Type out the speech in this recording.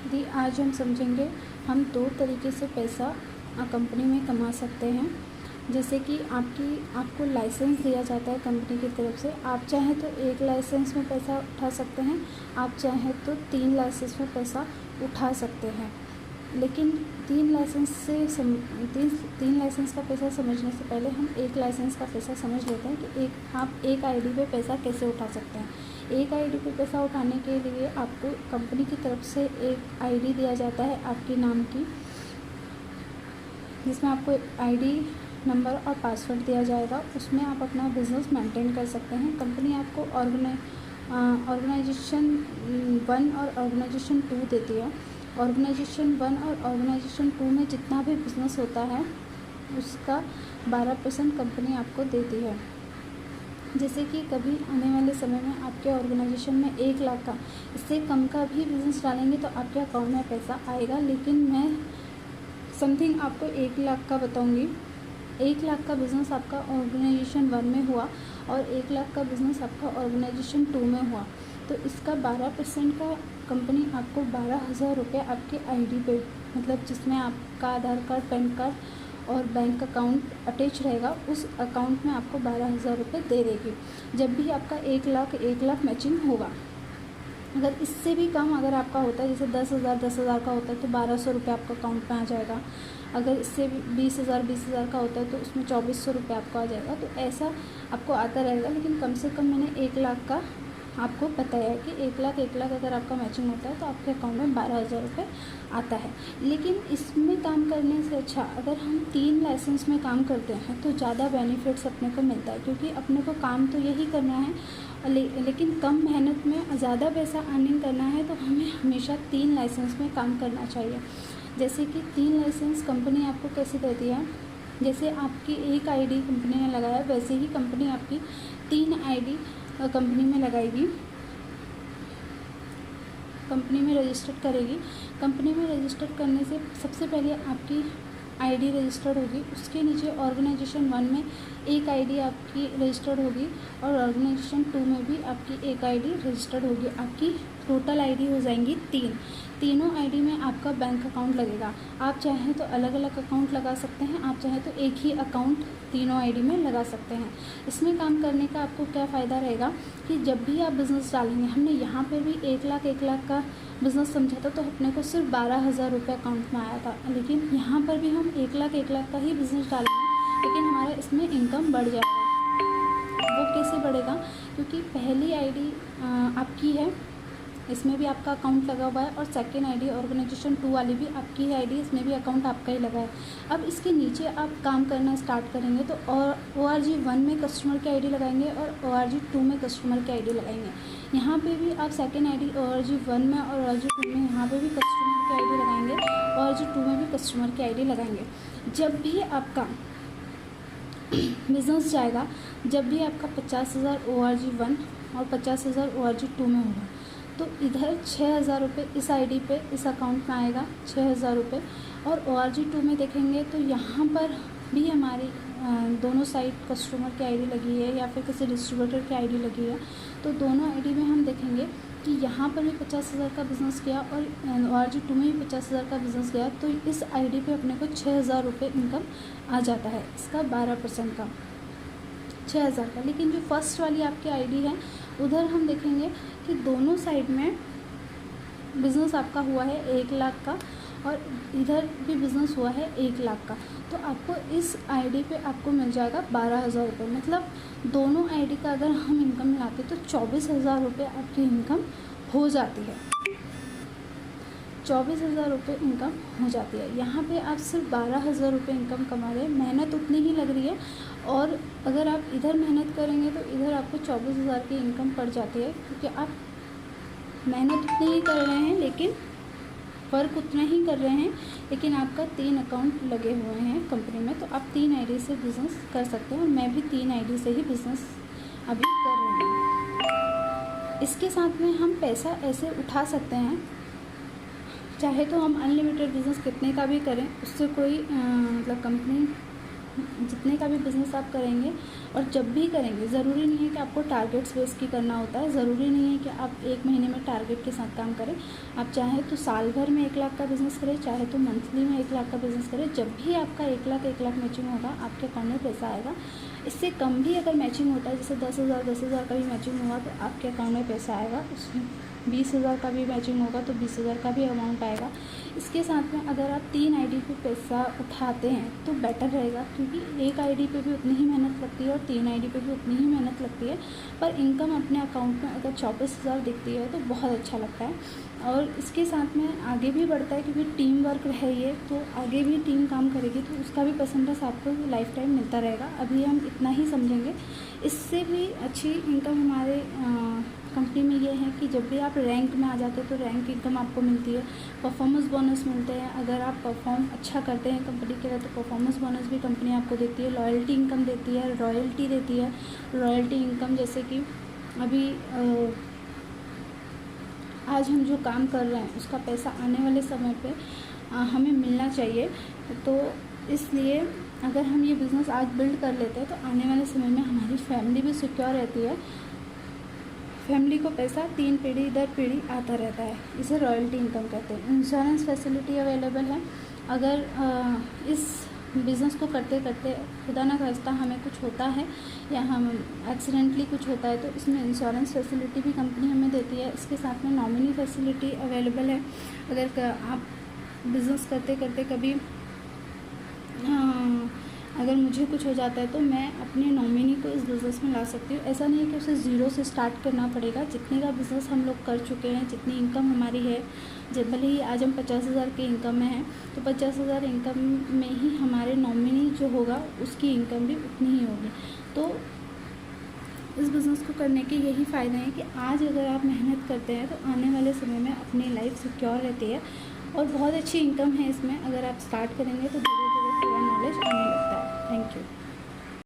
दी आज हम समझेंगे हम दो तरीके से पैसा कंपनी में कमा सकते हैं। जैसे कि आपको लाइसेंस दिया जाता है कंपनी की तरफ से। आप चाहें तो एक लाइसेंस में पैसा उठा सकते हैं, आप चाहें तो 3 लाइसेंस में पैसा उठा सकते हैं। लेकिन 3 लाइसेंस का पैसा समझने से पहले हम एक लाइसेंस का पैसा समझ लेते हैं कि आप एक आईडी पे पैसा कैसे उठा सकते हैं। एक आईडी पे पैसा उठाने के लिए आपको कंपनी की तरफ से एक आईडी दिया जाता है आपके नाम की, जिसमें आपको आईडी नंबर और पासवर्ड दिया जाएगा। उसमें आप अपना बिज़नेस मेंटेन कर सकते हैं। कंपनी आपको ऑर्गेनाइजेशन 1 और ऑर्गेनाइजेशन 2 देती है। ऑर्गेनाइजेशन 1 और ऑर्गेनाइजेशन 2 में जितना भी बिज़नेस होता है उसका 12% कंपनी आपको देती है। जैसे कि कभी आने वाले समय में आपके ऑर्गेनाइजेशन में 1 लाख का, इससे कम का भी बिज़नेस डालेंगे तो आपके अकाउंट में पैसा आएगा। लेकिन मैं समथिंग आपको 1 लाख का बताऊंगी। 1 लाख का बिज़नेस आपका ऑर्गेनाइजेशन 1 में हुआ और 1 लाख का बिज़नेस आपका ऑर्गेनाइजेशन 2 में हुआ, तो इसका 12% का कंपनी आपको 12,000 रुपये आपके आईडी पे, मतलब जिसमें आपका आधार कार्ड, पैन कार्ड और बैंक अकाउंट अटैच रहेगा, उस अकाउंट में आपको 12,000 रुपये दे देगी जब भी आपका 1 लाख मैचिंग होगा। अगर इससे भी कम अगर आपका होता है, जैसे 10,000 का होता है तो 1,200 रुपये आपका अकाउंट में आ जाएगा। अगर इससे 20,000 का होता है तो उसमें 2,400 रुपये आपको आ जाएगा। तो ऐसा आपको आता रहेगा। लेकिन कम से कम मैंने 1 लाख का आपको बताया है कि 1 लाख अगर आपका मैचिंग होता है तो आपके अकाउंट में 12,000 रुपये आता है। लेकिन इसमें काम करने से अच्छा अगर हम 3 लाइसेंस में काम करते हैं तो ज़्यादा बेनिफिट्स अपने को मिलता है, क्योंकि अपने को काम तो यही करना है लेकिन कम मेहनत में ज़्यादा पैसा अर्निंग करना है, तो हमें हमेशा 3 लाइसेंस में काम करना चाहिए। जैसे कि 3 लाइसेंस कंपनी आपको कैसे देती है, जैसे आपकी एक आईडी कंपनी ने लगाया वैसे ही कंपनी आपकी 3 आईडी कंपनी में लगाएगी, कंपनी में रजिस्टर्ड करेगी। कंपनी में रजिस्टर्ड करने से सबसे पहले आपकी आईडी रजिस्टर्ड होगी, उसके नीचे ऑर्गेनाइजेशन 1 में एक आईडी आपकी रजिस्टर्ड होगी और ऑर्गेनाइजेशन 2 में भी आपकी एक आईडी रजिस्टर्ड होगी। आपकी टोटल आईडी हो जाएंगी 3। तीनों आईडी में आपका बैंक अकाउंट लगेगा। आप चाहें तो अलग अलग अकाउंट लगा सकते हैं, आप चाहें तो एक ही अकाउंट तीनों आईडी में लगा सकते हैं। इसमें काम करने का आपको क्या फ़ायदा रहेगा कि जब भी आप बिज़नेस डालेंगे, हमने यहाँ पर भी 1 लाख का बिज़नेस समझा था तो अपने को सिर्फ 12,000 रुपये अकाउंट में आया था। लेकिन यहाँ पर भी हम 1 लाख का ही बिज़नेस डालेंगे, लेकिन हमारा इसमें इनकम बढ़ जाएगा। वो कैसे बढ़ेगा, क्योंकि पहली आईडी आपकी है, इसमें भी आपका अकाउंट लगा हुआ है, और सेकेंड आईडी ऑर्गेनाइजेशन 2 वाली भी आपकी है आईडी, इसमें भी अकाउंट आपका ही लगा है। अब इसके नीचे आप काम करना स्टार्ट करेंगे तो ORG 1 में कस्टमर की आईडी लगाएंगे और ORG 2 में कस्टमर की आईडी लगाएंगे। यहाँ पे भी आप सेकेंड आईडी ORG 1 में और ORG 2 में यहाँ पे भी कस्टमर की आईडी लगाएंगे, ORG 2 में भी कस्टमर की आईडी लगाएंगे। जब भी आपका बिज़नेस जाएगा, जब भी आपका 50,000 ORG 1 और 50,000 ORG 2 में होगा, तो इधर 6,000 रुपये इस आईडी पे, इस अकाउंट में आएगा 6,000 रुपये। और ORG 2 में देखेंगे तो यहाँ पर भी हमारी दोनों साइड कस्टमर की आईडी लगी है या फिर किसी डिस्ट्रीब्यूटर की आईडी लगी है, तो दोनों आईडी में हम देखेंगे कि यहाँ पर भी 50,000 का बिज़नेस किया और ORG 2 में भी 50,000 का बिज़नेस किया, तो इस आईडी पे अपने को 6,000 रुपये इनकम आ जाता है, इसका 12% का 6,000 का। लेकिन जो फर्स्ट वाली आपकी आईडी है उधर हम देखेंगे कि दोनों साइड में बिज़नेस आपका हुआ है 1 लाख का और इधर भी बिज़नेस हुआ है 1 लाख का, तो आपको इस आईडी पे आपको मिल जाएगा 12,000 रुपये। मतलब दोनों आईडी का अगर हम इनकम मिलाते तो 24,000 रुपये आपकी इनकम हो जाती है। 24,000 रुपये इनकम हो जाती है। यहाँ पे आप सिर्फ 12,000 रुपये इनकम कमा रहे हैं, मेहनत उतनी ही लग रही है, और अगर आप इधर मेहनत करेंगे तो इधर आपको 24,000 की इनकम पड़ जाती है, क्योंकि आप मेहनत उतनी ही कर रहे हैं लेकिन फ़र्क उतना ही कर रहे हैं। लेकिन आपका 3 अकाउंट लगे हुए हैं कंपनी में, तो आप 3 आईडी से बिज़नेस कर सकते हैं, और मैं भी 3 आईडी से ही बिज़नेस अभी कर रही हूँ। इसके साथ में हम पैसा ऐसे उठा सकते हैं, चाहे तो हम अनलिमिटेड बिज़नेस कितने का भी करें, उससे कोई मतलब कंपनी जितने का भी बिज़नेस आप करेंगे और जब भी करेंगे, ज़रूरी नहीं है कि आपको टारगेट्स बेस की करना होता है। ज़रूरी नहीं है कि आप 1 महीने में टारगेट के साथ काम करें। आप चाहे तो साल भर में 1 लाख का बिज़नेस करें, चाहे तो मंथली में 1 लाख का बिज़नेस करें। जब भी आपका 1 लाख मैचिंग होगा, आपके अकाउंट में पैसा आएगा। इससे कम भी अगर मैचिंग होता है, जैसे 10,000 का भी मैचिंग हुआ तो आपके अकाउंट में पैसा आएगा। उसमें 20,000 का भी मैचिंग होगा तो 20,000 का भी अमाउंट आएगा। इसके साथ में अगर आप 3 आईडी पे पैसा उठाते हैं तो बेटर रहेगा, क्योंकि एक आईडी पे भी उतनी ही मेहनत लगती है और 3 आईडी पे भी उतनी ही मेहनत लगती है। पर इनकम अपने अकाउंट में अगर 24,000 दिखती है तो बहुत अच्छा लगता है। और इसके साथ में आगे भी बढ़ता है, क्योंकि टीम वर्क है ये, तो आगे भी टीम काम करेगी तो उसका भी परसेंटेज आपको लाइफ टाइम मिलता रहेगा। अभी हम इतना ही समझेंगे। इससे भी अच्छी इनकम हमारे कंपनी में ये है कि जब भी आप रैंक में आ जाते हैं तो रैंक इनकम आपको मिलती है, परफॉर्मेंस बोनस मिलते हैं। अगर आप परफॉर्म अच्छा करते हैं कंपनी के लिए तो परफॉर्मेंस बोनस भी कंपनी आपको देती है। लॉयल्टी इनकम देती है, रॉयल्टी देती है। रॉयल्टी इनकम जैसे कि अभी आज हम जो काम कर रहे हैं उसका पैसा आने वाले समय पे हमें मिलना चाहिए। तो इसलिए अगर हम ये बिज़नेस आज बिल्ड कर लेते हैं तो आने वाले समय में हमारी फैमिली भी सिक्योर रहती है। फैमिली को पैसा 3 पीढ़ी दर पीढ़ी आता रहता है। इसे रॉयल्टी इनकम कहते हैं। इंश्योरेंस फैसिलिटी अवेलेबल है। अगर इस बिज़नेस को करते करते खुदा ना खास्ता हमें कुछ होता है या हम एक्सीडेंटली कुछ होता है तो इसमें इंश्योरेंस फैसिलिटी भी कंपनी हमें देती है। इसके साथ में नॉमिनी फैसिलिटी अवेलेबल है। अगर आप बिज़नेस करते करते कभी अगर मुझे कुछ हो जाता है तो मैं अपने नॉमिनी को इस बिज़नेस में ला सकती हूँ। ऐसा नहीं है कि उसे ज़ीरो से स्टार्ट करना पड़ेगा। जितने का बिज़नेस हम लोग कर चुके हैं, जितनी इनकम हमारी है, जब भले ही आज हम 50,000 की इनकम में हैं तो 50,000 इनकम में ही हमारे नॉमिनी जो होगा उसकी इनकम भी उतनी ही होगी। तो इस बिज़नेस को करने के यही फ़ायदे हैं कि आज अगर आप मेहनत करते हैं तो आने वाले समय में अपनी लाइफ सिक्योर रहती है और बहुत अच्छी इनकम है इसमें। अगर आप स्टार्ट करेंगे तो धीरे